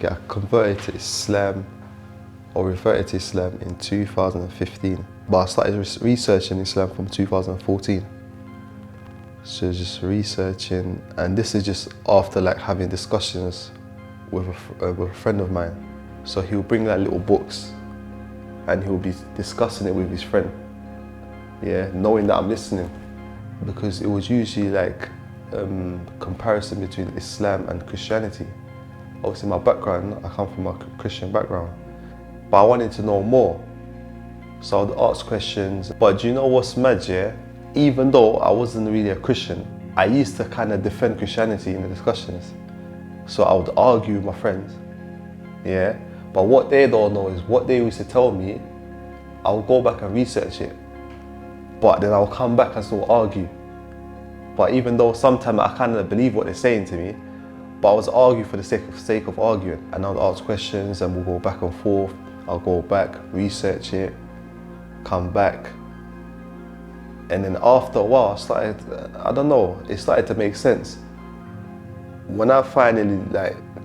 I converted to Islam or reverted to Islam in 2015. But I started researching Islam from 2014. So just researching, and this is just after like having discussions with a friend of mine. So he'll bring like little books and he'll be discussing it with his friend. Yeah, knowing that I'm listening. Because it was usually like comparison between Islam and Christianity. Obviously my background, I come from a Christian background, but I wanted to know more. So I'd ask questions. But do you know what's mad, yeah? Even though I wasn't really a Christian, I used to kind of defend Christianity in the discussions. So I would argue with my friends, yeah? But what they don't know is what they used to tell me, I'll go back and research it. But then I'll come back and still argue. But even though sometimes I kind of believe what they're saying to me, but I was arguing for the sake of arguing. And I'll ask questions and we'll go back and forth. I'll go back, research it, come back. And then after a while, it started to make sense. When I finally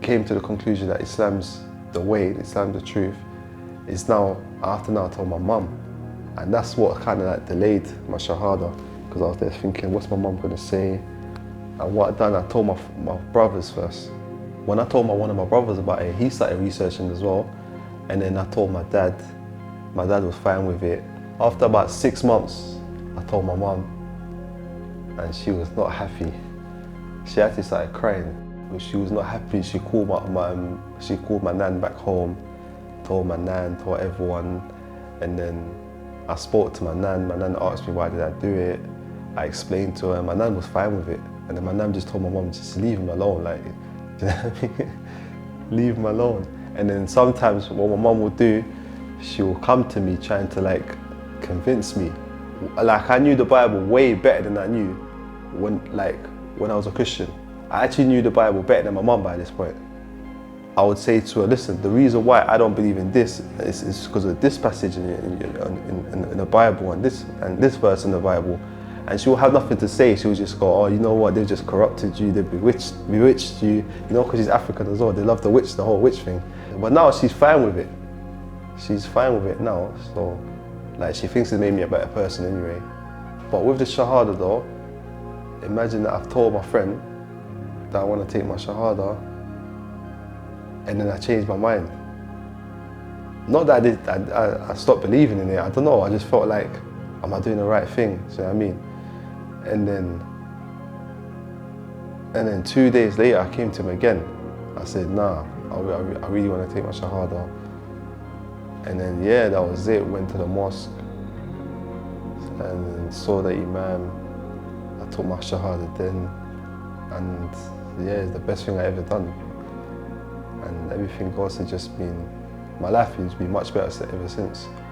came to the conclusion that Islam's the way, Islam's the truth, it's now, I have to now tell my mum. And that's what kind of delayed my shahada, because I was there thinking, what's my mum gonna say? And what I done, I told my brothers first. When I told one of my brothers about it, he started researching as well. And then I told my dad. My dad was fine with it. After about 6 months, I told my mum, and she was not happy. She actually started crying. She was not happy. She called my nan back home, told my nan, told everyone, and then I spoke to my nan. My nan asked me why did I do it. I explained to her. My nan was fine with it, and then my nan just told my mum, just leave him alone, do you know what I mean? Leave him alone. And then sometimes what my mum will do, she will come to me trying to convince me. I knew the Bible way better than I knew when I was a Christian. I actually knew the Bible better than my mum by this point. I would say to her, listen, the reason why I don't believe in this is because of this passage in the Bible and this verse in the Bible. And she will have nothing to say. She will just go, oh, you know what, they've just corrupted you, they've bewitched you, because she's African as well. They love the whole witch thing. But now she's fine with it. She's fine with it now. So she thinks it made me a better person anyway. But with the Shahada though, imagine that I've told my friend that I want to take my Shahada, and then I changed my mind. Not that I stopped believing in it, I don't know, I just felt like, am I doing the right thing? Do you know what I mean? And then 2 days later, I came to him again. I said, nah, I really want to take my Shahada. And then, yeah, that was it. Went to the mosque and then saw the Imam. I took my Shahada then. And yeah, it's the best thing I ever done. And everything else has just been, my life has been much better ever since.